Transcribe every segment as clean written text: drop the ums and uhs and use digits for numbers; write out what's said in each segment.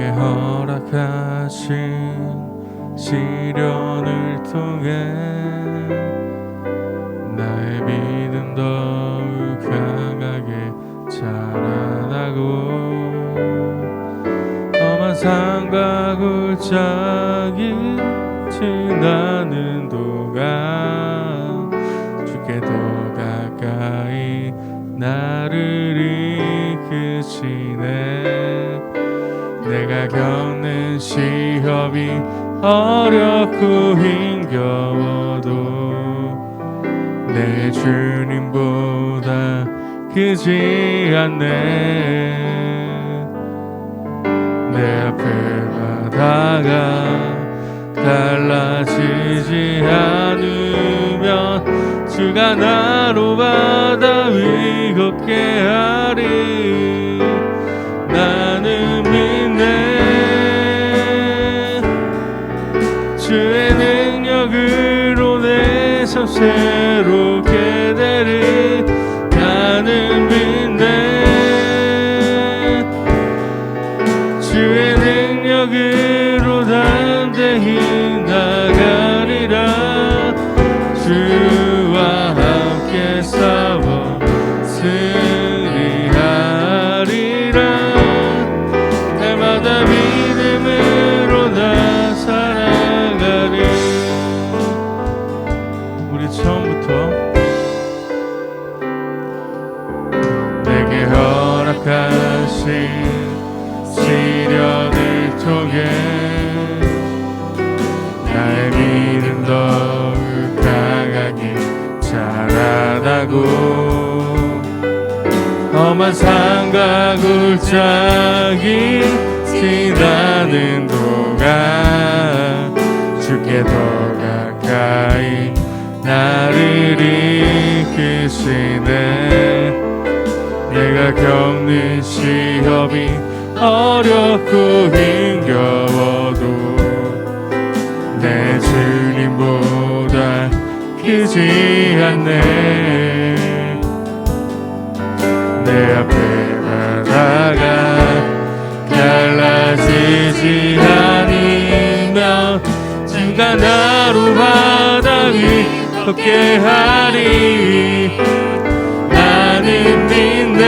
내게 허락하신 시련을 통해 나의 믿음 더욱 강하게 자라나고 험한 산과 골짜기 지나는 동안 주께 더 가까이 나를 이끄시네. 내가 겪는 시험이 어렵고 힘겨워도 내 주님보다 크지 않네. 내 앞에 바다가 달라지지 않으면 주가 나로 바다 위 걷게 하리. 나는 믿네. 주의 능력으로 내 삶 새롭게 되리. 나는 믿네. 주의 능력으로 담대히 나가리라. 주와 함께 싸워 승리하리라. 날마다 믿음으로 나 살아가리. 우리 처음부터 내게 허락하신 시련을 통해 나의 믿음 더욱 강하게 자라나고 험한 산과 골짜기 지나는 동안 주께 더 가까이 나를 이끄시네. 내가 겪는 시험이 어렵고 힘겨워도 내 주님보다 크지 않네. 내 앞에 바다가 달라지지 않으면 주가 나로 바다 위 걷게 하리. 나는 믿네.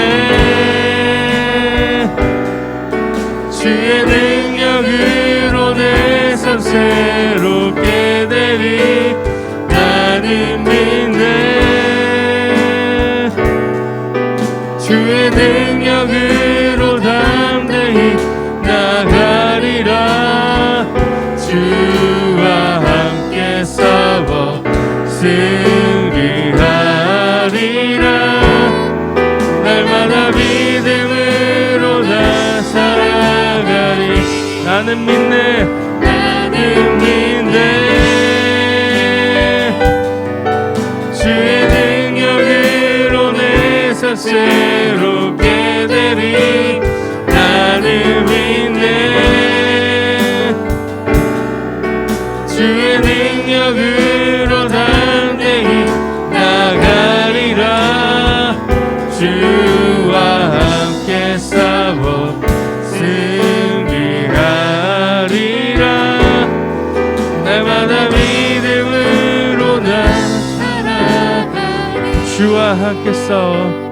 주의 능력으로 내 삶 새롭게 되리. 나는 믿네. 주의 능력으로 담대히 나가리라. 주와 함께 싸워 승리하리라. 날마다 믿음으로 나 살아가리. 나는 믿네. 나는 믿네. 주의 능력으로 내 삶 새롭게 되리. 나는 믿네. 주의 능력으로 담대히 나가리라. 주와 함께 싸워 승리하리라. 날마다 믿음으로 나 살아가리. 주와 함께 싸워.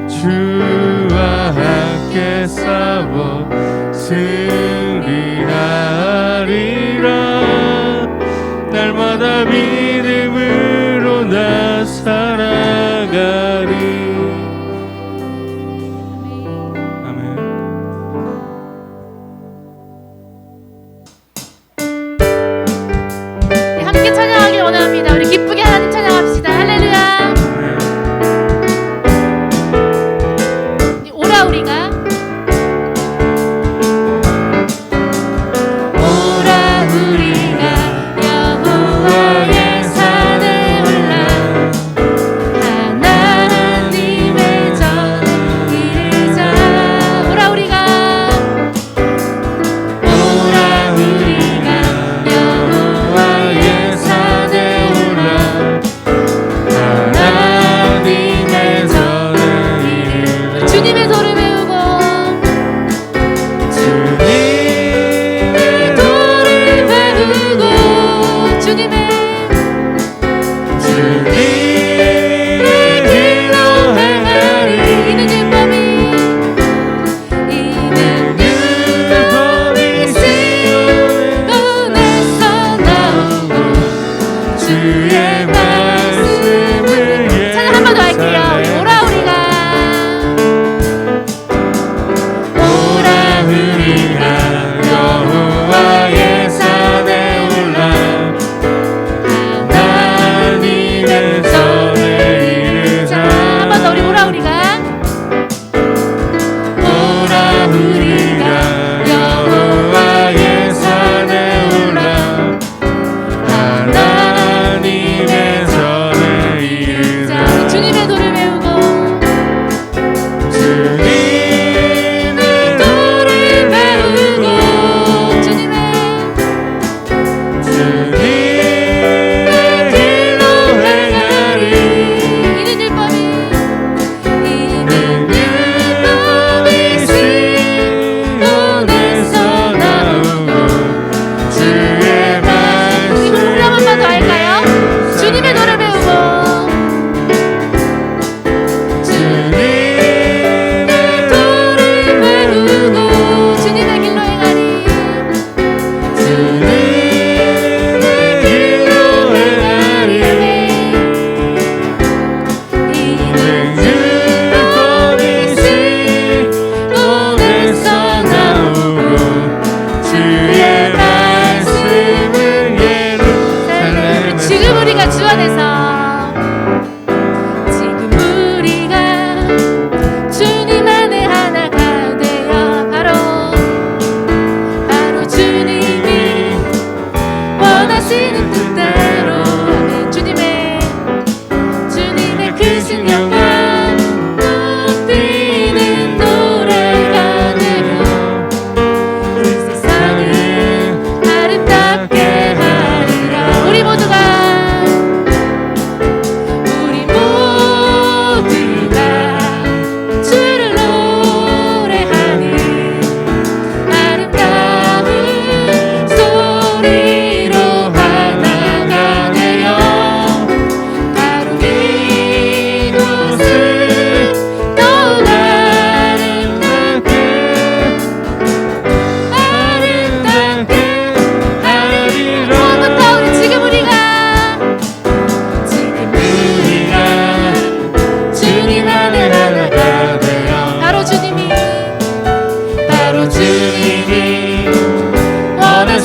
주와 함께 싸워 승리하리라. 날마다 믿음으로 나 살아가리. 함께 찬양하길 원합니다. 우리 기쁘게 하나님 찬양합시다. 할렐루야. 오라 우리가 오라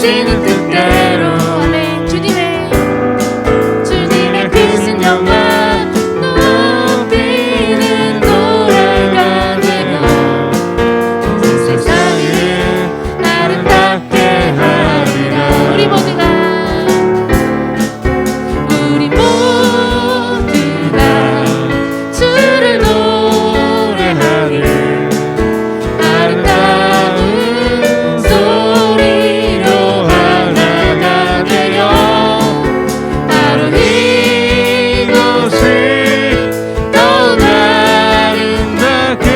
하시는 뜻대로 아멘. 주님의 크신 영광 높이는 노래가 되고 세상을 아름답게 하리라. 우리 모두가 주를 노래하는 아름다운 소리로 하나가 되어 바로 이곳을 더욱 아름답게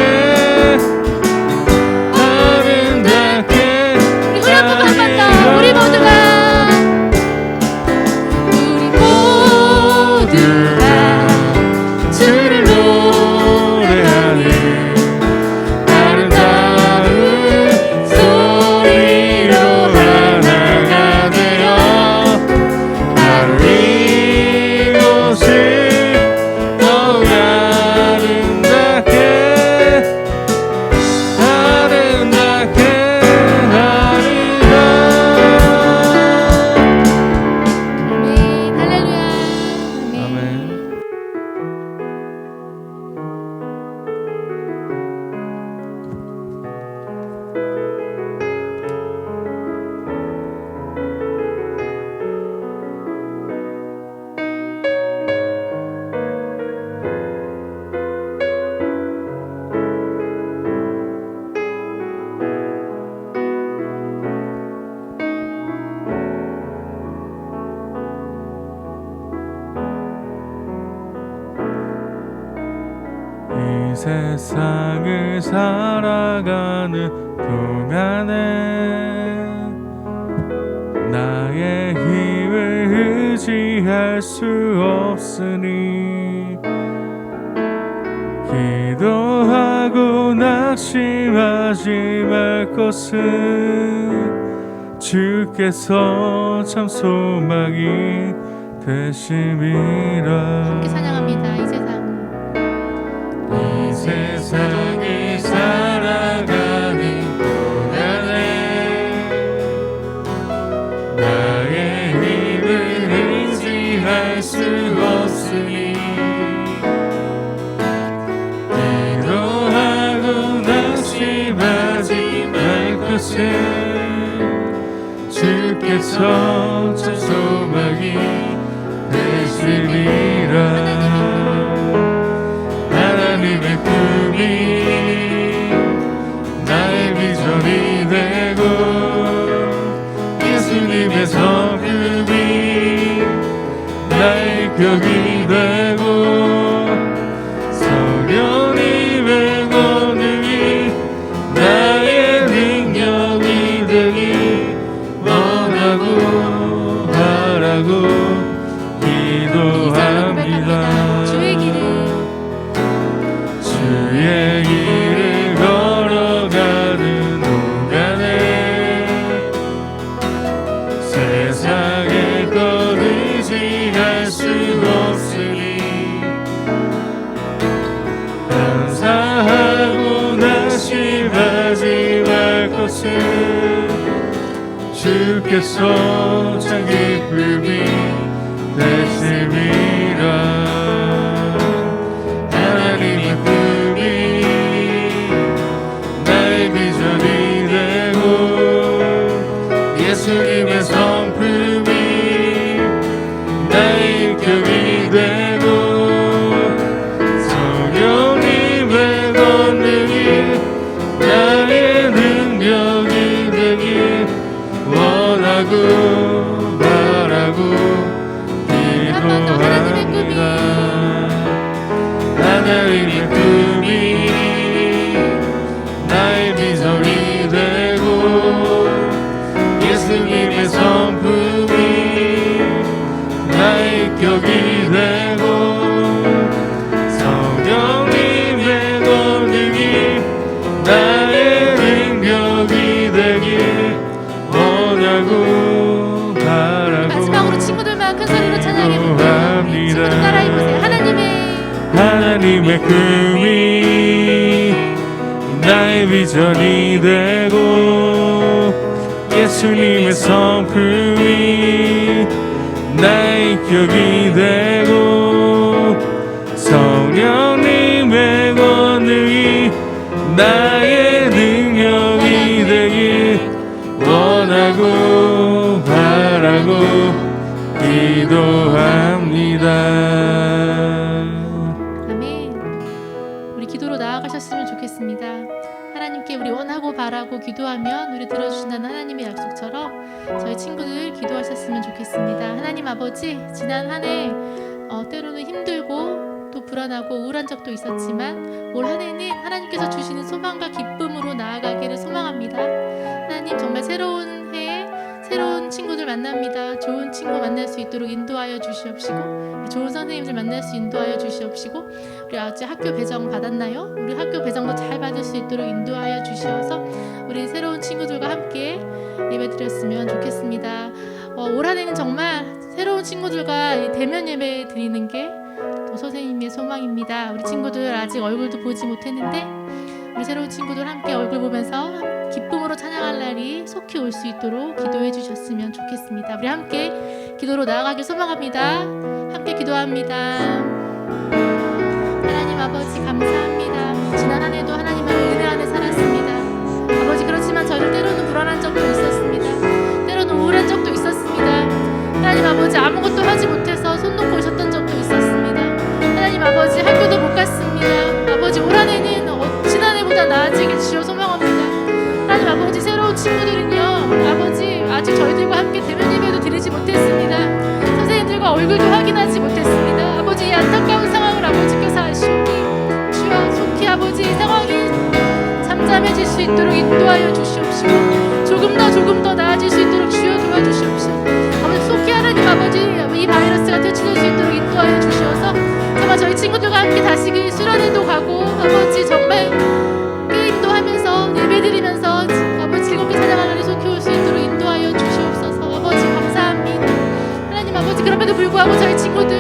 우리 후렴부터 한 번 더. 우리 모두가 주를 노래하는 아름다운 소리로 하나가 되어 바로 이곳을 더욱 아름답게 하리라. 아멘. 할렐루야. 아멘. 이 세상을 살아가는 동안에 나의 힘을 의지할 수 없으니 기도하고 낙심하지 말 것은 주께서 참 소망이 되심이라. 함께 찬양합니다. 이 세상을 살아가는 동안에 나의 힘을 의지할 수 없으니 기도하고 낙심하지 말 것은 주께서 참 소망이 되심이라. 하나님의 꿈이 나의 비전이 되고 예수님의 성품이 나의 격이 되고 성령님의 권능이 나의 능력이 되기 원하고 바라고 기도합니다. 주의 길을 걸어가는 동안에 세상의 것 의지할 수 없으니 감사하고 낙심하지 말 것은 주께서 참 기쁨이 되심이라. 하나님의 꿈이 나의 비전이 되고 예수님의 성품이 나의 인격이 되고 성령님의 권능이 나의 능력이 되길 원하고 바라고 기도합니다. 하나님의 꿈이 나의 비전이 되고 예수님의 성품이 나의 격이 되고 성령님의 권능이 나의 능력이 되길 원하고 바라고 마지막으로 친구들만 큰 소리로 찬양해볼게요. 기도합니다. 친구들 따라해보세요. 하나님의 꿈이 나의 비전이 되고 예수님의 성품이 나의 격이 되고 성령님의 권능이 나의 능력이 되길 원하고 바라고 기도합니다. 아멘. 우리 기도로 나아가셨으면 좋겠습니다. 하나님께 우리 원하고 바라고 기도하면 우리 들어주신다는 하나님의 약속처럼 저희 친구들 기도하셨으면 좋겠습니다. 하나님 아버지, 지난 한 해 때로는 힘들고 또 불안하고 우울한 적도 있었지만 올 한 해는 하나님께서 주시는 소망과 기쁨으로 나아가기를 소망합니다. 하나님 정말 새로운 해에 새로운 친구들 만납니다. 좋은 친구 만날 수 있도록 인도하여 주시옵시고 좋은 선생님들 만날 수 인도하여 주시옵시고 우리 아직 학교 배정 받았나요? 우리 학교 배정도 잘 받을 수 있도록 인도하여 주시어서 우리 새로운 친구들과 함께 예배드렸으면 좋겠습니다. 올 한 해는 정말 새로운 친구들과 대면 예배 드리는 게 또 선생님의 소망입니다. 우리 친구들 아직 얼굴도 보지 못했는데 우리 새로운 친구들 함께 얼굴 보면서 기쁨으로 찬양할 날이 속히 올 수 있도록 기도해 주셨으면 좋겠습니다. 우리 함께 기도로 나아가길 소망합니다. 함께 기도합니다. 하나님 아버지 감사합니다. 지난 한 해도 하나님의 은혜 안에 살았습니다. 아버지 그렇지만 저희들 때로는 불안한 적도 있었습니다. 때로는 우울한 적도 있었습니다. 하나님 아버지 아무것도 하지 못해서 손 놓고 있었던 적도 있었습니다. 하나님 아버지 학교도 못 갔습니다. 아버지 올 한 해는 지난해보다 나아지길 주여 소망합니다. 하나님 아버지 새로운 친구들은요 아버지 아직 저희들과 함께 대면 예배도 드리지 못했습니다. 선생님들과 얼굴도 확인하지 못했습니다. 아버지 이 안타까운 상황을 아버지께서 아시오니 주여 속히 아버지 이 상황이 잠잠해질 수 있도록 인도하여 주시옵시고 조금 더 나아질 수 있도록 주여 도와주시옵시고 아버지 속히 하나님 아버지 이 바이러스가 퇴치될 수 있도록 인도하여 주시어서 정말 저희 친구들과 함께 다시 그 수련회도 가고 아버지 정말 게임도 하면서 예배드리면서 아버지 즐겁게 찬양하는 날이 속히 올 수 있도록 인도하여 주시옵소서. 아버지 감사합니다. 하나님 아버지 그럼에도 불구하고 저희 친구들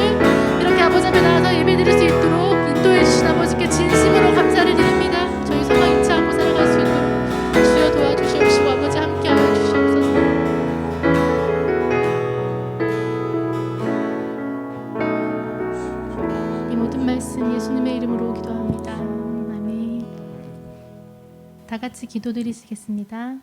이렇게 아버지 앞에 나와서 예배드릴 수 있도록 인도해 주신 아버지께 진심으로 감사를 드립니다. 저희 소망 잃지 않고 살아갈 수 있도록 주여 도와주시옵시고 아버지 함께하여 주시옵소서. 이 모든 말씀 예수님의 이름으로 기도합니다. 아멘. 다 같이 기도드리시겠습니다.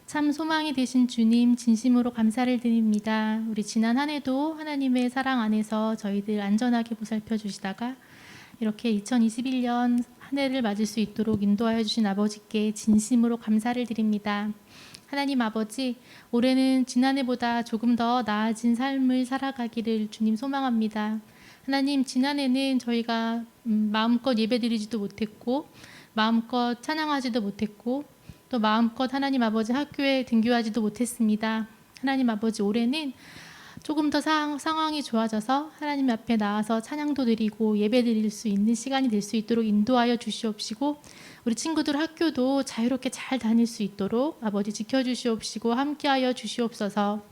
참 소망이 되신 주님 진심으로 감사를 드립니다. 우리 지난 한 해도 하나님의 사랑 안에서 저희들 안전하게 보살펴 주시다가 이렇게 2021년 한 해를 맞을 수 있도록 인도하여 주신 아버지께 진심으로 감사를 드립니다. 하나님 아버지, 올해는 지난해보다 조금 더 나아진 삶을 살아가기를 주님 소망합니다. 하나님, 지난해는 저희가 마음껏 예배드리지도 못했고 마음껏 찬양하지도 못했고 또 마음껏 하나님 아버지 학교에 등교하지도 못했습니다. 하나님 아버지, 올해는 조금 더 상황이 좋아져서 하나님 앞에 나와서 찬양도 드리고 예배 드릴 수 있는 시간이 될 수 있도록 인도하여 주시옵시고 우리 친구들 학교도 자유롭게 잘 다닐 수 있도록 아버지 지켜주시옵시고 함께하여 주시옵소서.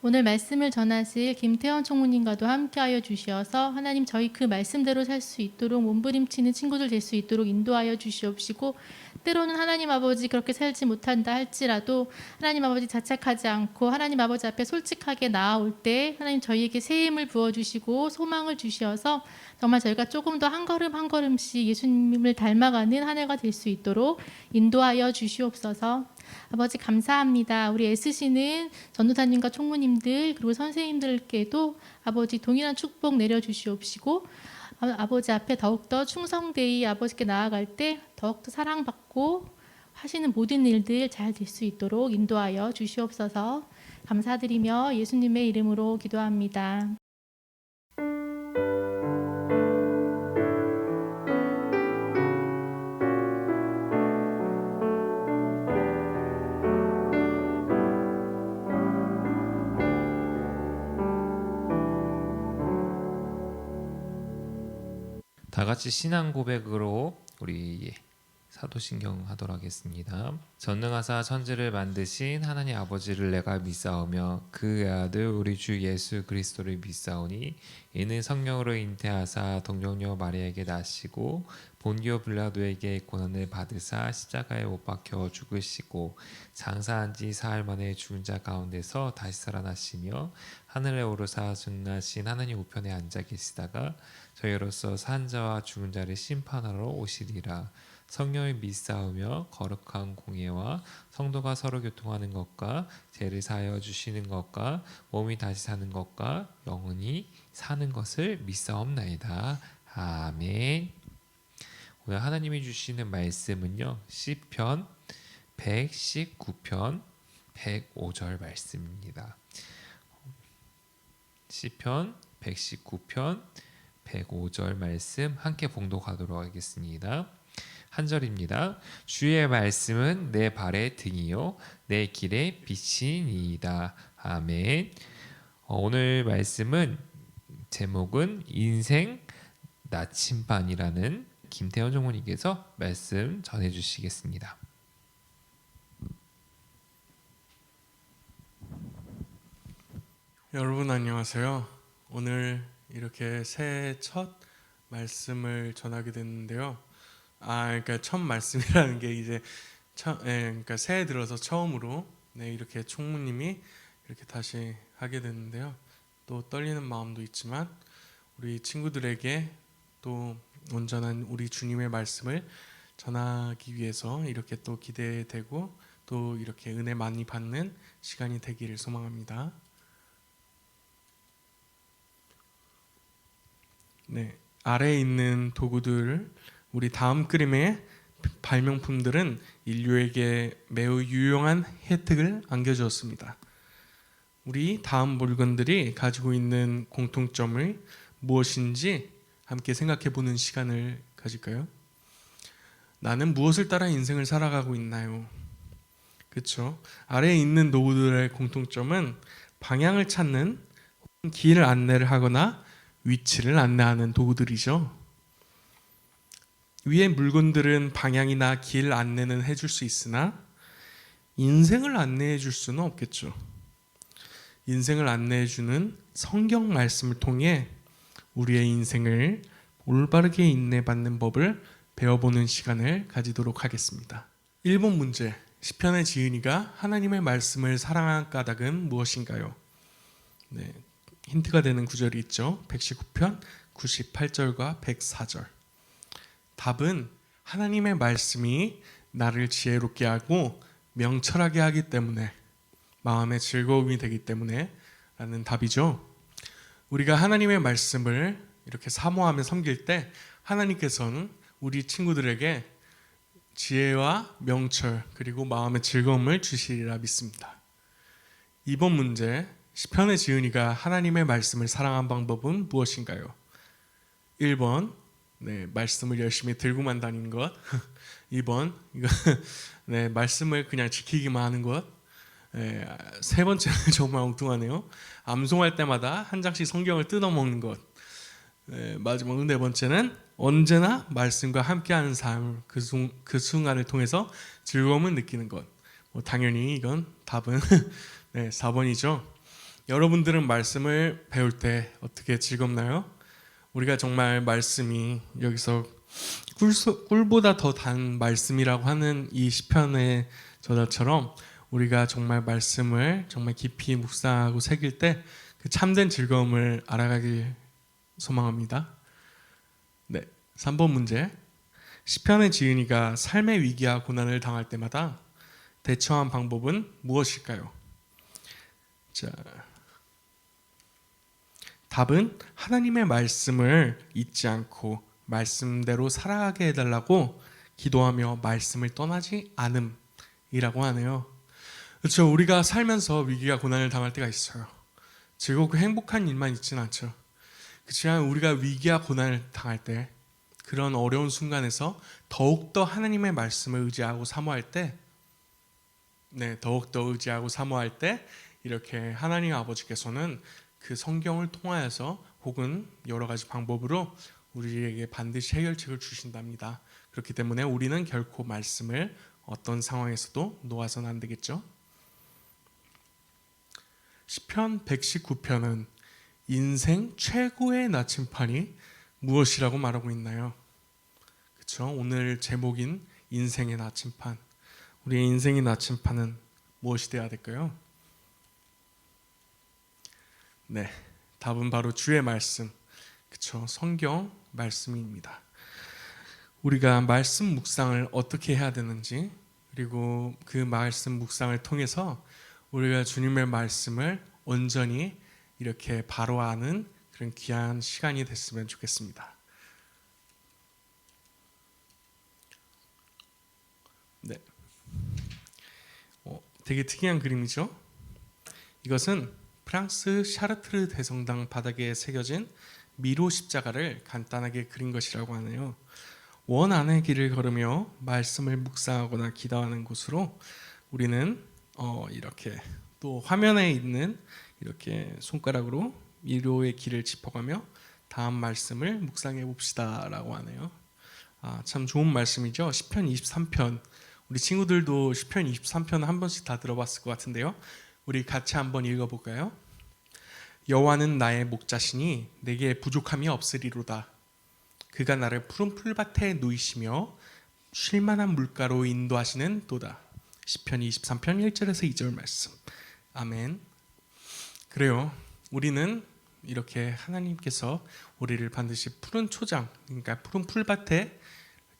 오늘 말씀을 전하실 김태원 총무님과도 함께하여 주시어서 하나님 저희 그 말씀대로 살 수 있도록 몸부림치는 친구들 될 수 있도록 인도하여 주시옵시고 때로는 하나님 아버지 그렇게 살지 못한다 할지라도 하나님 아버지 자책하지 않고 하나님 아버지 앞에 솔직하게 나아올 때 하나님 저희에게 새 힘을 부어주시고 소망을 주시어서 정말 저희가 조금 더 한 걸음 한 걸음씩 예수님을 닮아가는 한 해가 될 수 있도록 인도하여 주시옵소서. 아버지 감사합니다. 우리 애쓰시는 전도사님과 총무님들 그리고 선생님들께도 아버지 동일한 축복 내려주시옵시고 아버지 앞에 더욱더 충성되이 아버지께 나아갈 때 더욱더 사랑받고 하시는 모든 일들 잘 될 수 있도록 인도하여 주시옵소서. 감사드리며 예수님의 이름으로 기도합니다. 다 같이 신앙 고백으로 우리 사도신경 하도록 하겠습니다. 전능하사 천지를 만드신 하나님 아버지를 내가 믿사오며 그 외아들 우리 주 예수 그리스도를 믿사오니 이는 성령으로 잉태하사 동정녀 마리아에게 나시고 본디오 빌라도에게 고난을 받으사 십자가에 못 박혀 죽으시고 장사한 지 사흘 만에 죽은 자 가운데서 다시 살아나시며 하늘에 오르사 증나신 하나님 우편에 앉아 계시다가 저희로서 산 자와 죽은 자를 심판하러 오시리라. 성령을 믿사오며 거룩한 공예와 성도가 서로 교통하는 것과 죄를 사하여 주시는 것과 몸이 다시 사는 것과 영원히 사는 것을 믿사옵나이다. 아멘. 오늘 하나님이 주시는 말씀은요, 시편 119편 105절 말씀입니다. 시편 119편 105절 말씀 함께 봉독하도록 하겠습니다. 한 절입니다. 주의 말씀은 내 발의 등이요 내 길의 빛이니이다. 아멘. 오늘 말씀은 제목은 인생 나침반이라는 김태현 종모님께서 말씀 전해주시겠습니다. 여러분 안녕하세요. 오늘 이렇게 새해 첫 말씀을 전하게 됐는데요. 그러니까 첫 말씀이라는 게 이제 그러니까 새해 들어서 처음으로 이렇게 총무님이 이렇게 다시 하게 됐는데요. 또 떨리는 마음도 있지만 우리 친구들에게 또 온전한 우리 주님의 말씀을 전하기 위해서 이렇게 또 기대되고 또 이렇게 은혜 많이 받는 시간이 되기를 소망합니다. 아래에 있는 도구들, 우리 다음 그림의 발명품들은 인류에게 매우 유용한 혜택을 안겨주었습니다. 우리 다음 물건들이 가지고 있는 공통점을 무엇인지 함께 생각해보는 시간을 가질까요? 나는 무엇을 따라 인생을 살아가고 있나요? 그렇죠? 아래에 있는 도구들의 공통점은 방향을 찾는, 길 안내를 하거나 위치를 안내하는 도구들이죠. 위의 물건들은 방향이나 길 안내는 해줄 수 있으나 인생을 안내해 줄 수는 없겠죠. 인생을 안내해 주는 성경 말씀을 통해 우리의 인생을 올바르게 인내받는 법을 배워보는 시간을 가지도록 하겠습니다. 1번 문제, 시편의 지은이가 하나님의 말씀을 사랑한 까닭은 무엇인가요? 힌트가 되는 구절이 있죠. 119편 98절과 104절. 답은 하나님의 말씀이 나를 지혜롭게 하고 명철하게 하기 때문에, 마음의 즐거움이 되기 때문에 라는 답이죠. 우리가 하나님의 말씀을 이렇게 사모하며 섬길 때 하나님께서는 우리 친구들에게 지혜와 명철 그리고 마음의 즐거움을 주시리라 믿습니다. 2번 문제, 시편의 지은이가 하나님의 말씀을 사랑한 방법은 무엇인가요? 1번, 말씀을 열심히 들고만 다니는 것. 2번, 말씀을 그냥 지키기만 하는 것. 세 번째는 정말 엉뚱하네요. 암송할 때마다 한 장씩 성경을 뜯어먹는 것. 마지막 네 번째는 언제나 말씀과 함께하는 삶, 그 순간을 통해서 즐거움을 느끼는 것. 당연히 이건 답은 4번이죠. 여러분들은 말씀을 배울 때 어떻게 즐겁나요? 우리가 정말 말씀이 여기서 꿀보다 더 단 말씀이라고 하는 이 시편의 저자처럼 우리가 정말 말씀을 정말 깊이 묵상하고 새길 때 그 참된 즐거움을 알아가길 소망합니다. 3번 문제, 시편의 지은이가 삶의 위기와 고난을 당할 때마다 대처한 방법은 무엇일까요? 답은 하나님의 말씀을 잊지 않고 말씀대로 살아가게 해달라고 기도하며 말씀을 떠나지 않음이라고 하네요. 그렇죠. 우리가 살면서 위기와 고난을 당할 때가 있어요. 즐겁고 행복한 일만 있지는 않죠. 그렇지만 우리가 위기와 고난을 당할 때, 그런 어려운 순간에서 더욱더 하나님의 말씀을 의지하고 사모할 때, 더욱더 의지하고 사모할 때 이렇게 하나님 아버지께서는 그 성경을 통하여서 혹은 여러 가지 방법으로 우리에게 반드시 해결책을 주신답니다. 그렇기 때문에 우리는 결코 말씀을 어떤 상황에서도 놓아서는 안 되겠죠. 시편 119편은 인생 최고의 나침판이 무엇이라고 말하고 있나요? 그렇죠? 오늘 제목인 인생의 나침판. 우리의 인생의 나침판은 무엇이 되어야 될까요? 네, 답은 바로 주의 말씀. 그렇죠? 성경 말씀입니다. 우리가 말씀 묵상을 어떻게 해야 되는지, 그리고 그 말씀 묵상을 통해서 우리가 주님의 말씀을 온전히 이렇게 바로 아는 그런 귀한 시간이 됐으면 좋겠습니다. 네, 되게 특이한 그림이죠. 이것은 프랑스 샤르트르 대성당 바닥에 새겨진 미로 십자가를 간단하게 그린 것이라고 하네요. 원 안의 길을 걸으며 말씀을 묵상하거나 기도하는 곳으로 우리는 이렇게 또 화면에 있는 이렇게 손가락으로 미로의 길을 짚어가며 다음 말씀을 묵상해 봅시다라고 하네요. 참 좋은 말씀이죠. 시편 23편. 우리 친구들도 시편 23편 한 번씩 다 들어봤을 것 같은데요. 우리 같이 한번 읽어볼까요? 여호와는 나의 목자시니 내게 부족함이 없으리로다. 그가 나를 푸른 풀밭에 누이시며 쉴만한 물가로 인도하시는 도다. 시편 23편 1절에서 2절 말씀. 아멘. 그래요. 우리는 이렇게 하나님께서 우리를 반드시 푸른 초장, 그러니까 푸른 풀밭에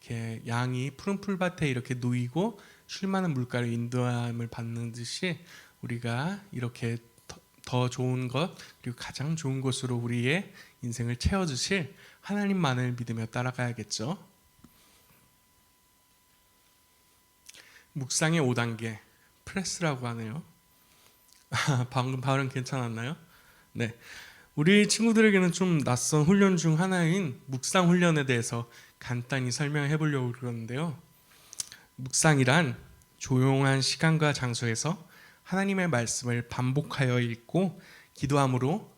이렇게 양이 푸른 풀밭에 이렇게 누이고 쉴만한 물가로 인도함을 받는 듯이 우리가 이렇게 더 좋은 것, 그리고 가장 좋은 곳으로 우리의 인생을 채워주실 하나님만을 믿으며 따라가야겠죠. 묵상의 5단계 프레스라고 하네요. 방금 발음 괜찮았나요? 네, 우리 친구들에게는 좀 낯선 훈련 중 하나인 묵상 훈련에 대해서 간단히 설명해 보려고 그러는데요. 묵상이란 조용한 시간과 장소에서 하나님의 말씀을 반복하여 읽고 기도함으로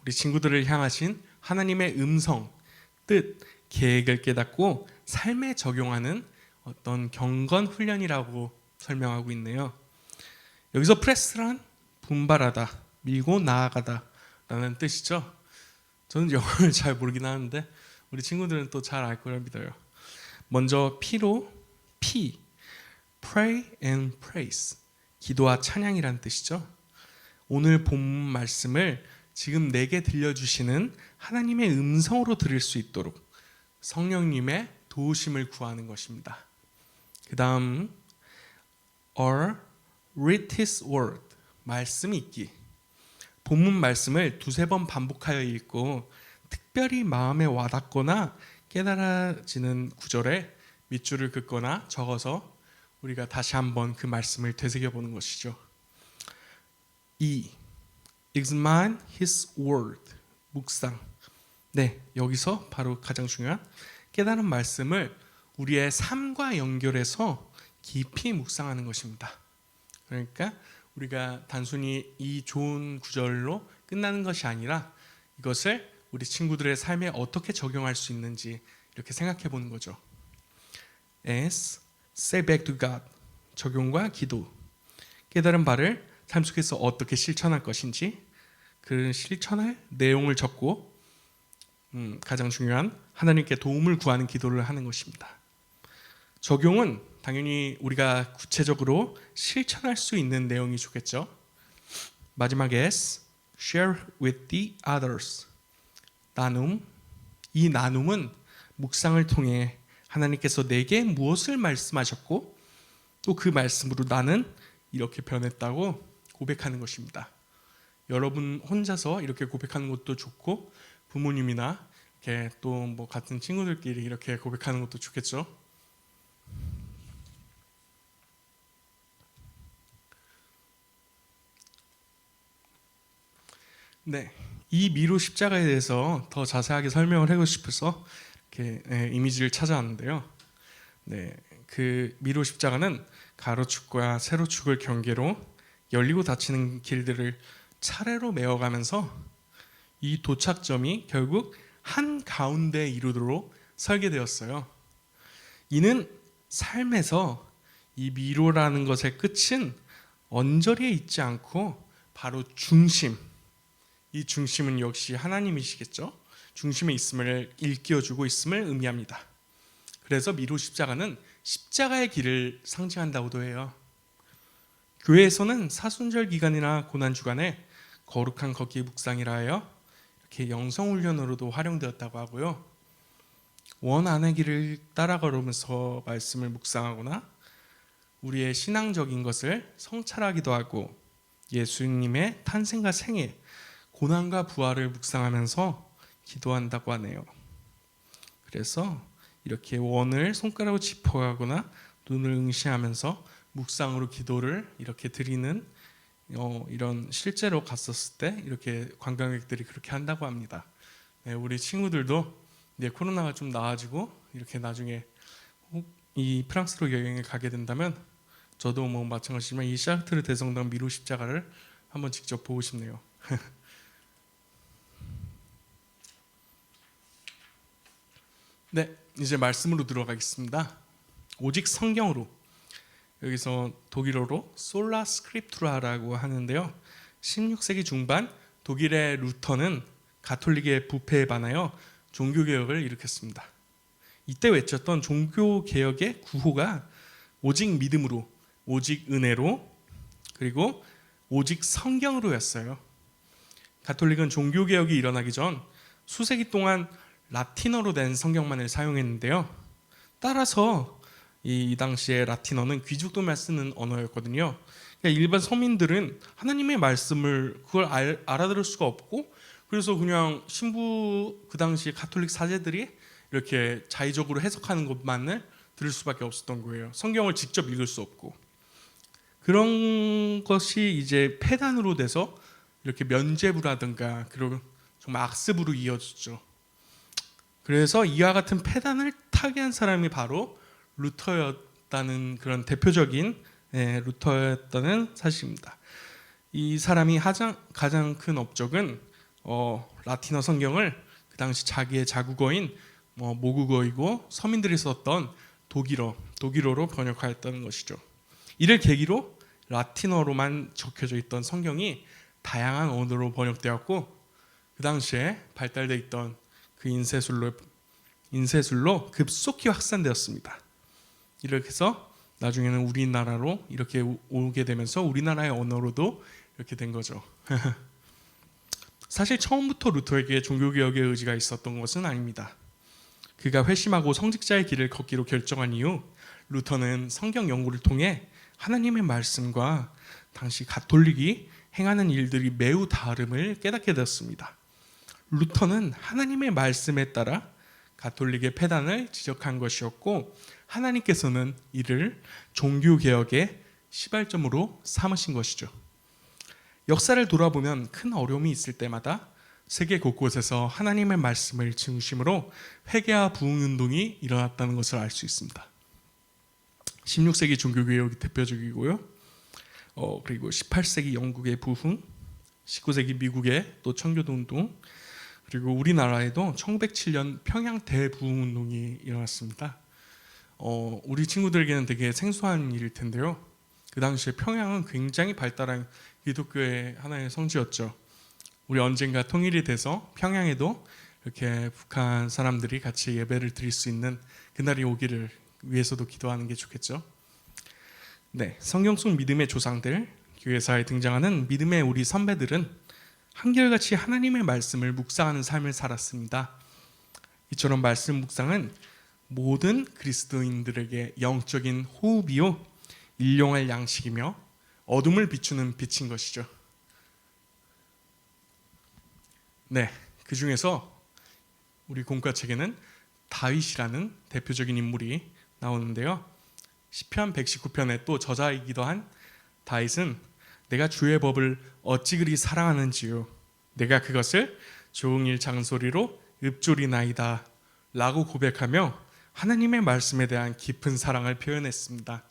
우리 친구들을 향하신 하나님의 음성, 뜻, 계획을 깨닫고 삶에 적용하는 어떤 경건 훈련이라고 설명하고 있네요. 여기서 프레스란 분발하다, 밀고 나아가다 라는 뜻이죠. 저는 영어를 잘 모르긴 하는데 우리 친구들은 또 잘 알 거라 믿어요. 먼저 P로 P, Pray and Praise, 기도와 찬양이라는 뜻이죠. 오늘 본문 말씀을 지금 내게 들려주시는 하나님의 음성으로 들을 수 있도록 성령님의 도우심을 구하는 것입니다. 그 다음 or read his word, 말씀 읽기. 본문 말씀을 두세 번 반복하여 읽고 특별히 마음에 와닿거나 깨달아지는 구절에 밑줄을 긋거나 적어서 우리가 다시 한번 그 말씀을 되새겨보는 것이죠. 2. Examine his word, 묵상. 네, 여기서 바로 가장 중요한 깨달은 말씀을 우리의 삶과 연결해서 깊이 묵상하는 것입니다. 그러니까 우리가 단순히 이 좋은 구절로 끝나는 것이 아니라 이것을 우리 친구들의 삶에 어떻게 적용할 수 있는지 이렇게 생각해 보는 거죠. S, say back to God, 적용과 기도. 깨달은 바를 삶 속에서 어떻게 실천할 것인지 그 실천할 내용을 적고 가장 중요한 하나님께 도움을 구하는 기도를 하는 것입니다. 적용은 당연히 우리가 구체적으로 실천할 수 있는 내용이 좋겠죠. 마지막에 S, share with the others, 나눔. 이 나눔은 묵상을 통해 하나님께서 내게 무엇을 말씀하셨고 또 그 말씀으로 나는 이렇게 변했다고 고백하는 것입니다. 여러분 혼자서 이렇게 고백하는 것도 좋고 부모님이나 이렇게 또 뭐 같은 친구들끼리 이렇게 고백하는 것도 좋겠죠. 네, 이 미로 십자가에 대해서 더 자세하게 설명을 하고 싶어서 이렇게 이미지를 찾아왔는데요. 네, 그 미로 십자가는 가로축과 세로축을 경계로 열리고 닫히는 길들을 차례로 메어가면서 이 도착점이 결국 한 가운데 이루도록 설계되었어요. 이는 삶에서 이 미로라는 것의 끝은 언저리에 있지 않고 바로 중심, 이 중심은 역시 하나님이시겠죠. 중심에 있음을 일깨워주고 있음을 의미합니다. 그래서 미로 십자가는 십자가의 길을 상징한다고도 해요. 교회에서는 사순절 기간이나 고난 주간에 거룩한 걷기 묵상이라 하여 이렇게 영성훈련으로도 활용되었다고 하고요. 원 안의 길을 따라 걸으면서 말씀을 묵상하거나 우리의 신앙적인 것을 성찰하기도 하고 예수님의 탄생과 생애, 고난과 부활을 묵상하면서 기도한다고 하네요. 그래서 이렇게 원을 손가락으로 짚어가거나 눈을 응시하면서 묵상으로 기도를 이렇게 드리는 이런 실제로 갔었을 때 이렇게 관광객들이 그렇게 한다고 합니다. 네, 우리 친구들도 이제 코로나가 좀 나아지고 이렇게 나중에 이 프랑스로 여행을 가게 된다면 저도 뭐 마찬가지지만 이 샤르트르 대성당 미로 십자가를 한번 직접 보고 싶네요. 네, 이제 말씀으로 들어가겠습니다. 오직 성경으로. 여기서 독일어로 솔라 스크립투라라고 하는데요. 16세기 중반 독일의 루터는 가톨릭의 부패에 반하여 종교개혁을 일으켰습니다. 이때 외쳤던 종교개혁의 구호가 오직 믿음으로, 오직 은혜로, 그리고 오직 성경으로였어요. 가톨릭은 종교개혁이 일어나기 전 수세기 동안 라틴어로 된 성경만을 사용했는데요. 따라서 이 당시에 라틴어는 귀족들만 쓰는 언어였거든요. 그러니까 일반 서민들은 하나님의 말씀을 그걸 알아들을 수가 없고, 그래서 그냥 신부 그 당시 가톨릭 사제들이 이렇게 자의적으로 해석하는 것만을 들을 수밖에 없었던 거예요. 성경을 직접 읽을 수 없고. 그런 것이 이제 폐단으로 돼서 이렇게 면죄부라든가 그런 정말 악습으로 이어졌죠. 그래서 이와 같은 폐단을 타개한 사람이 바로 루터였다는 그런 대표적인 루터였다는 사실입니다. 이 사람이 가장 큰 업적은 라틴어 성경을 그 당시 자기의 자국어인 모국어이고 서민들이 썼던 독일어로 번역하였다는 것이죠. 이를 계기로 라틴어로만 적혀져 있던 성경이 다양한 언어로 번역되었고, 그 당시에 발달돼 있던 그 인쇄술로 급속히 확산되었습니다. 이렇게 해서 나중에는 우리나라로 이렇게 오게 되면서 우리나라의 언어로도 이렇게 된 거죠. 사실 처음부터 루터에게 종교개혁의 의지가 있었던 것은 아닙니다. 그가 회심하고 성직자의 길을 걷기로 결정한 이후 루터는 성경 연구를 통해 하나님의 말씀과 당시 가톨릭이 행하는 일들이 매우 다름을 깨닫게 되었습니다. 루터는 하나님의 말씀에 따라 가톨릭의 폐단을 지적한 것이었고, 하나님께서는 이를 종교개혁의 시발점으로 삼으신 것이죠. 역사를 돌아보면 큰 어려움이 있을 때마다 세계 곳곳에서 하나님의 말씀을 중심으로 회개와 부흥운동이 일어났다는 것을 알 수 있습니다. 16세기 종교개혁이 대표적이고요. 그리고 18세기 영국의 부흥, 19세기 미국의 또 청교도운동, 그리고 우리나라에도 1907년 평양 대부흥운동이 일어났습니다. 우리 친구들에게는 되게 생소한 일일 텐데요. 그 당시에 평양은 굉장히 발달한 기독교의 하나의 성지였죠. 우리 언젠가 통일이 돼서 평양에도 이렇게 북한 사람들이 같이 예배를 드릴 수 있는 그날이 오기를 위해서도 기도하는 게 좋겠죠. 네, 성경 속 믿음의 조상들, 교회사에 등장하는 믿음의 우리 선배들은 한결같이 하나님의 말씀을 묵상하는 삶을 살았습니다. 이처럼 말씀 묵상은 모든 그리스도인들에게 영적인 호흡이요 일용할 양식이며 어둠을 비추는 빛인 것이죠. 네, 그 중에서 우리 공과책에는 다윗이라는 대표적인 인물이 나오는데요. 시편 119편의 또 저자이기도 한 다윗은 내가 주의 법을 어찌 그리 사랑하는지요, 내가 그것을 종일 장소리로 읊조리나이다 라고 고백하며 하나님의 말씀에 대한 깊은 사랑을 표현했습니다.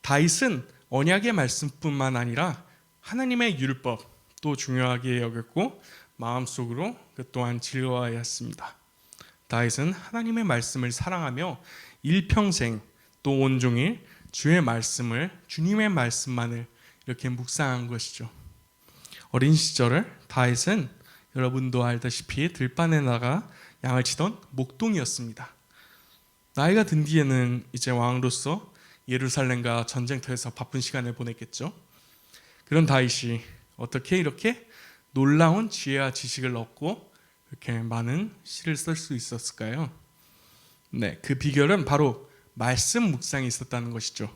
다윗은 언약의 말씀뿐만 아니라 하나님의 율법도 중요하게 여겼고 마음속으로 그 또한 즐거워하였습니다. 다윗은 하나님의 말씀을 사랑하며 일평생 또 온종일 주의 말씀을, 주님의 말씀만을 이렇게 묵상한 것이죠. 어린 시절을 다윗은 여러분도 알다시피 들판에 나가 양을 치던 목동이었습니다. 나이가 든 뒤에는 이제 왕으로서 예루살렘과 전쟁터에서 바쁜 시간을 보냈겠죠. 그런 다윗이 어떻게 이렇게 놀라운 지혜와 지식을 얻고 이렇게 많은 시를 쓸 수 있었을까요? 네, 그 비결은 바로 말씀 묵상이 있었다는 것이죠.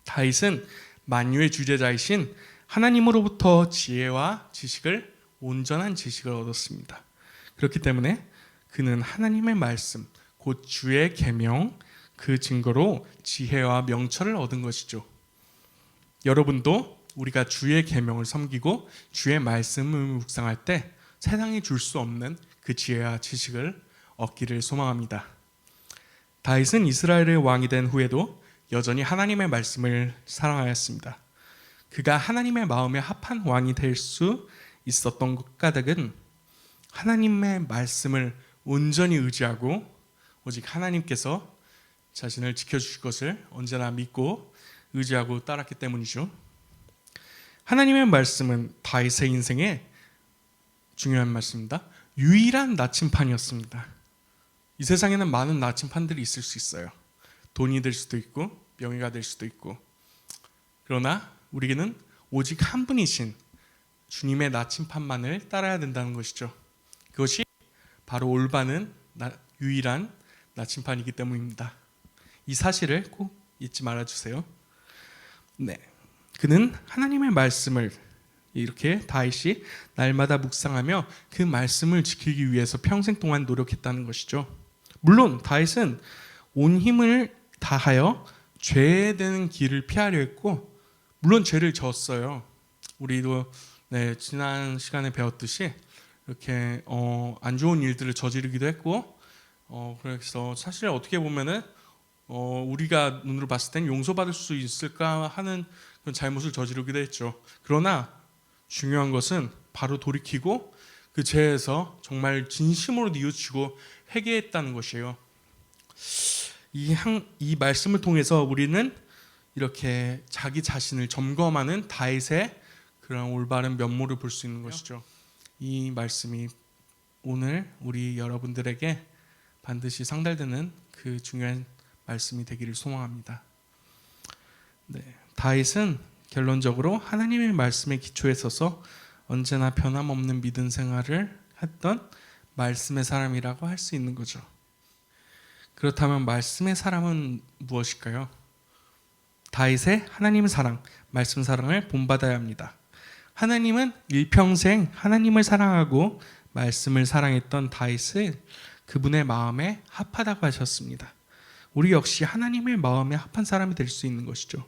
다윗은 만유의 주제자이신 하나님으로부터 지혜와 지식을, 온전한 지식을 얻었습니다. 그렇기 때문에 그는 하나님의 말씀, 곧 주의 계명, 그 증거로 지혜와 명철을 얻은 것이죠. 여러분도 우리가 주의 계명을 섬기고 주의 말씀을 묵상할 때 세상이 줄 수 없는 그 지혜와 지식을 얻기를 소망합니다. 다윗은 이스라엘의 왕이 된 후에도 여전히 하나님의 말씀을 사랑하였습니다. 그가 하나님의 마음에 합한 왕이 될 수 있었던 것 까닭은 하나님의 말씀을 온전히 의지하고 오직 하나님께서 자신을 지켜주실 것을 언제나 믿고 의지하고 따랐기 때문이죠. 하나님의 말씀은 다윗의 인생에 중요한 말씀입니다. 유일한 나침판이었습니다. 이 세상에는 많은 나침판들이 있을 수 있어요. 돈이 될 수도 있고 명예가 될 수도 있고, 그러나 우리에게는 오직 한 분이신 주님의 나침판만을 따라야 된다는 것이죠. 그것이 바로 올바른 유일한 나침판이기 때문입니다. 이 사실을 꼭 잊지 말아주세요. 네, 그는 하나님의 말씀을 이렇게 다윗이 날마다 묵상하며 그 말씀을 지키기 위해서 평생 동안 노력했다는 것이죠. 물론 다윗은 온 힘을 다하여 죄되는 길을 피하려 했고, 물론 죄를 졌어요. 우리도 지난 시간에 배웠듯이 이렇게 안 좋은 일들을 저지르기도 했고, 그래서 사실 어떻게 보면은 우리가 눈으로 봤을 땐 용서받을 수 있을까 하는 그런 잘못을 저지르기도 했죠. 그러나 중요한 것은 바로 돌이키고 그 죄에서 정말 진심으로 뉘우치고 회개했다는 것이에요. 이 말씀을 통해서 우리는 이렇게 자기 자신을 점검하는 다윗의 그런 올바른 면모를 볼 수 있는 것이죠. 이 말씀이 오늘 우리 여러분들에게 반드시 상달되는 그 중요한 말씀이 되기를 소망합니다. 네, 다윗은 결론적으로 하나님의 말씀에 기초에 서서 언제나 변함없는 믿음 생활을 했던 말씀의 사람이라고 할 수 있는 거죠. 그렇다면 말씀의 사람은 무엇일까요? 다윗의 하나님 사랑, 말씀 사랑을 본받아야 합니다. 하나님은 일평생 하나님을 사랑하고 말씀을 사랑했던 다윗을 그분의 마음에 합하다고 하셨습니다. 우리 역시 하나님의 마음에 합한 사람이 될 수 있는 것이죠.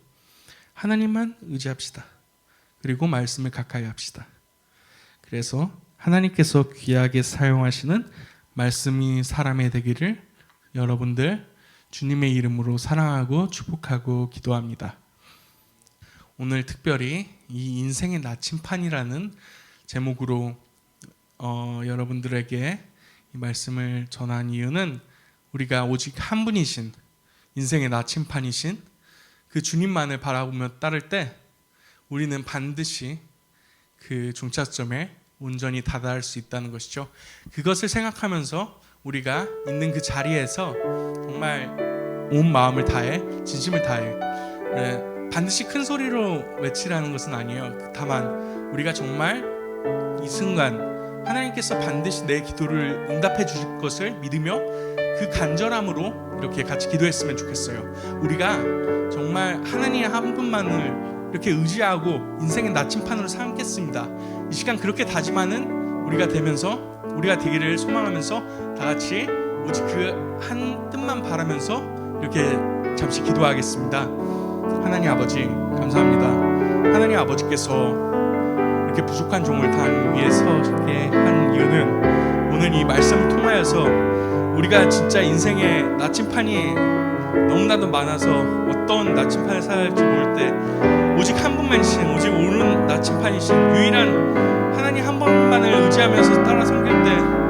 하나님만 의지합시다. 그리고 말씀을 가까이 합시다. 그래서 하나님께서 귀하게 사용하시는 말씀이 사람의 되기를 여러분들 주님의 이름으로 사랑하고 축복하고 기도합니다. 오늘 특별히 이 인생의 나침판이라는 제목으로 여러분들에게 이 말씀을 전한 이유는 우리가 오직 한 분이신 인생의 나침판이신 그 주님만을 바라보며 따를 때 우리는 반드시 그 종착점에 온전히 다다를 수 있다는 것이죠. 그것을 생각하면서 우리가 있는 그 자리에서 정말 온 마음을 다해, 진심을 다해, 반드시 큰 소리로 외치라는 것은 아니에요. 다만 우리가 정말 이 순간 하나님께서 반드시 내 기도를 응답해 주실 것을 믿으며 그 간절함으로 이렇게 같이 기도했으면 좋겠어요. 우리가 정말 하나님 한 분만을 이렇게 의지하고 인생의 나침판으로 삼겠습니다. 이 시간 그렇게 다짐하는 우리가 되면서, 우리가 되기를 소망하면서 다 같이 오직 그 한 뜻만 바라면서 이렇게 잠시 기도하겠습니다. 하나님 아버지 감사합니다. 하나님 아버지께서 이렇게 부족한 종을 당 위에 서게 한 이유는 오늘 이 말씀을 통하여서 우리가 진짜 인생의 나침판이 너무나도 많아서 어떤 나침판을 사야 할지 모를 때 오직 한 분만이신, 오직 옳은 나침판이신 유일한 하나님 한 분만을 의지하면서 따라 섬길 때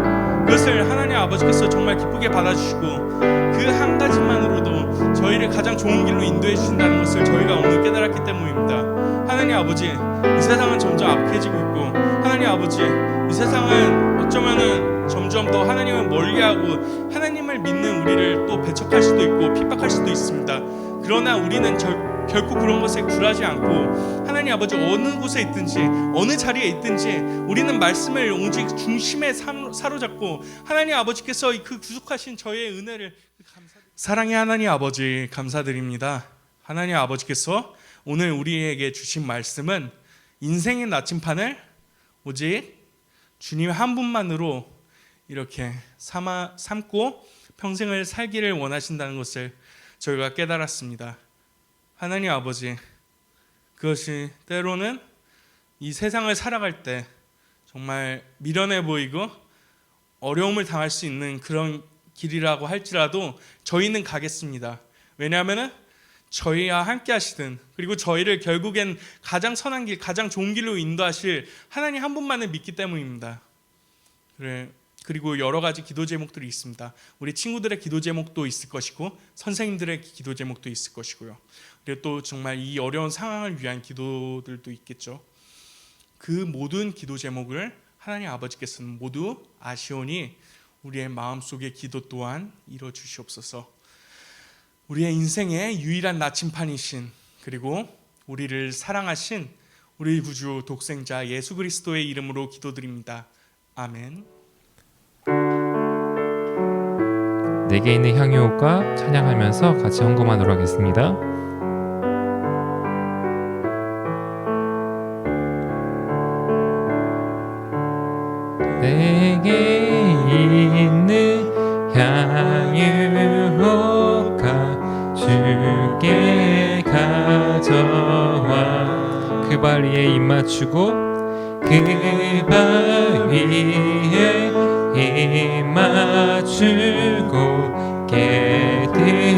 그 그것을 하나님 아버지께서 정말 기쁘게 받아주시고 그 한 가지만으로도 저희를 가장 좋은 길로 인도해 주신다는 것을 저희가 오늘 깨달았기 때문입니다. 하나님 아버지, 이 세상은 점점 악해지고 있고 하나님 아버지, 이 세상은 어쩌면은 점점 더 하나님을 멀리하고 하나님을 믿는 우리를 또 배척할 수도 있고 핍박할 수도 있습니다. 그러나 우리는 결코 그런 것에 굴하지 않고 하나님 아버지 어느 곳에 있든지 어느 자리에 있든지 우리는 말씀을 오직 중심에 사로잡고 하나님 아버지께서 그 구속하신 저의 은혜를 사랑의 하나님 아버지 감사드립니다. 하나님 아버지께서 오늘 우리에게 주신 말씀은 인생의 나침판을 오직 주님 한 분만으로 이렇게 삼고 평생을 살기를 원하신다는 것을 저희가 깨달았습니다. 하나님 아버지, 그것이 때로는 이 세상을 살아갈 때 정말 미련해 보이고 어려움을 당할 수 있는 그런 길이라고 할지라도 저희는 가겠습니다. 왜냐하면 저희와 함께 하시든 그리고 저희를 결국엔 가장 선한 길, 가장 좋은 길로 인도하실 하나님 한 분만을 믿기 때문입니다. 그리고 여러 가지 기도 제목들이 있습니다. 우리 친구들의 기도 제목도 있을 것이고 선생님들의 기도 제목도 있을 것이고요. 그리고 또 정말 이 어려운 상황을 위한 기도들도 있겠죠. 그 모든 기도 제목을 하나님 아버지께서는 모두 아시오니 우리의 마음속의 기도 또한 이루어 주시옵소서. 우리의 인생의 유일한 나침판이신 그리고 우리를 사랑하신 우리 구주 독생자 예수 그리스도의 이름으로 기도드립니다. 아멘. 내게 있는 향유옷과 찬양하면서 같이 헌금하도록 하겠습니다. 내게 있는 향유옷과 주께 가져와 그 발 위에 입 맞추고 그 발 위에 입 맞추고 깨드립니다.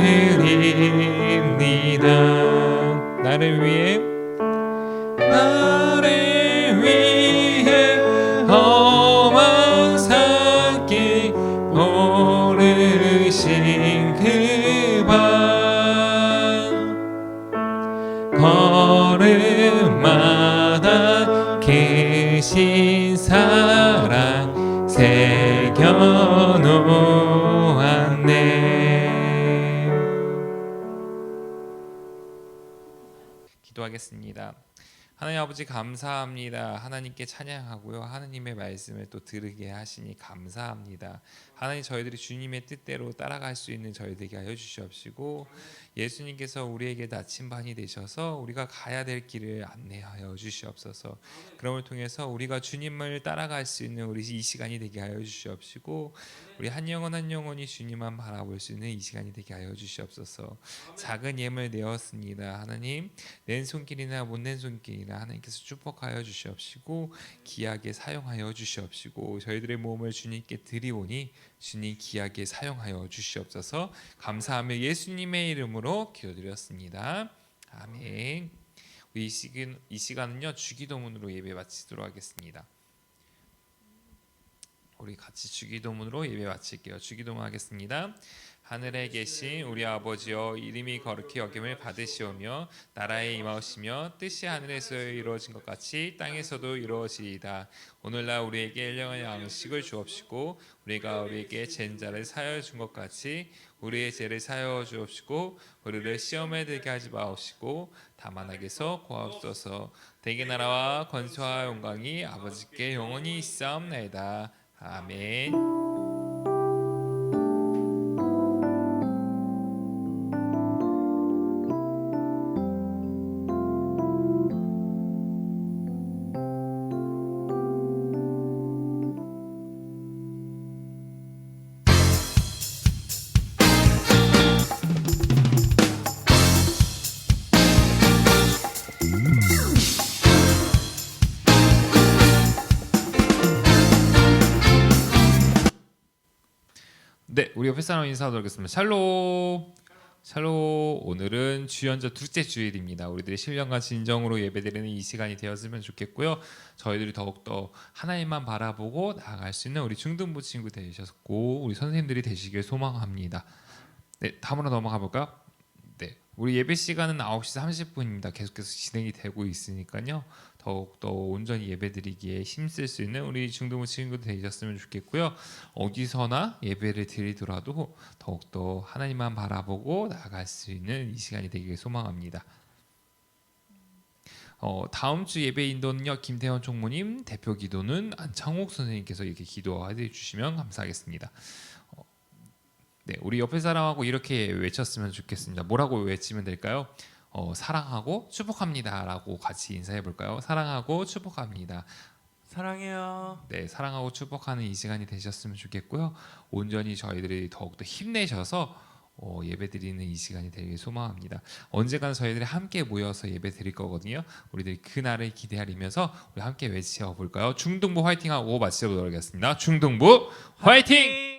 나를 위해 험한 산길 오르신 그 발 걸음마다 크신 사랑 새겨놓았네. 기도하겠습니다. 하나님 아버지 감사합니다. 하나님께 찬양하고요. 하나님의 말씀을 또 들으게 하시니 감사합니다. 하나님 저희들이 주님의 뜻대로 따라갈 수 있는 저희 되게 하여 주시옵시고 예수님께서 우리에게 나침반이 되셔서 우리가 가야 될 길을 안내하여 주시옵소서. 그럼을 통해서 우리가 주님을 따라갈 수 있는 우리 이 시간이 되게 하여 주시옵시고 우리 한 영혼 한 영혼이 주님만 바라볼 수 있는 이 시간이 되게 하여 주시옵소서. 작은 예물 내었습니다. 하나님 낸 손길이나 못 낸 손길이나 하나님께서 축복하여 주시옵시고 귀하게 사용하여 주시옵시고 저희들의 몸을 주님께 드리오니 주님 귀하게 사용하여 주시옵소서. 감사하며 예수님의 이름으로 기도드렸습니다. 아멘. 우리 이 시간은요 주기도문으로 예배 마치도록 하겠습니다. 우리 같이 주기도문으로 예배 마칠게요. 주기도문 하겠습니다. 하늘에 계신 우리 아버지여 이름이 거룩히 여김을 받으시오며 나라에 임하오시며 뜻이 하늘에서 이루어진 것 같이 땅에서도 이루어지이다. 오늘날 우리에게 일용할 양식을 주옵시고 우리가 우리에게 죄인 자를 사하여 준 것 같이 우리의 죄를 사하여 주옵시고 우리를 시험에 들게 하지 마옵시고 다만 악에서 구하옵소서. 대개 나라와 권세와 영광이 아버지께 영원히 있사옵나이다. 아멘. 네, 우리 옆에 사람 인사하도록 하겠습니다. 샬롬. 샬롬. 오늘은 주연절 둘째 주일입니다. 우리들이 신령과 진정으로 예배드리는 이 시간이 되었으면 좋겠고요. 저희들이 더욱더 하나님만 바라보고 나아갈 수 있는 우리 중등부 친구 되셨고 우리 선생님들이 되시길 소망합니다. 네, 다음으로 넘어가 볼까요? 네, 우리 예배 시간은 9시 30분입니다. 계속해서 진행이 되고 있으니까요. 더욱더 온전히 예배드리기에 힘쓸 수 있는 우리 중등부 친구들 되셨으면 좋겠고요. 어디서나 예배를 드리더라도 더욱더 하나님만 바라보고 나아갈 수 있는 이 시간이 되기를 소망합니다. 다음 주 예배 인도는요. 김태현 총무님, 대표 기도는 안창옥 선생님께서 이렇게 기도해 주시면 감사하겠습니다. 네, 우리 옆에 사람하고 이렇게 외쳤으면 좋겠습니다. 뭐라고 외치면 될까요? 사랑하고 축복합니다라고 같이 인사해 볼까요? 사랑하고 축복합니다. 사랑해요. 네, 사랑하고 축복하는 이 시간이 되셨으면 좋겠고요. 온전히 저희들이 더욱더 힘내셔서 예배드리는 이 시간이 되길 소망합니다. 언젠가는 저희들이 함께 모여서 예배드릴 거거든요. 우리들이 그날을 기대하면서 우리 함께 외쳐 볼까요? 중등부 화이팅하고 마치도록 하겠습니다. 중등부 화이팅!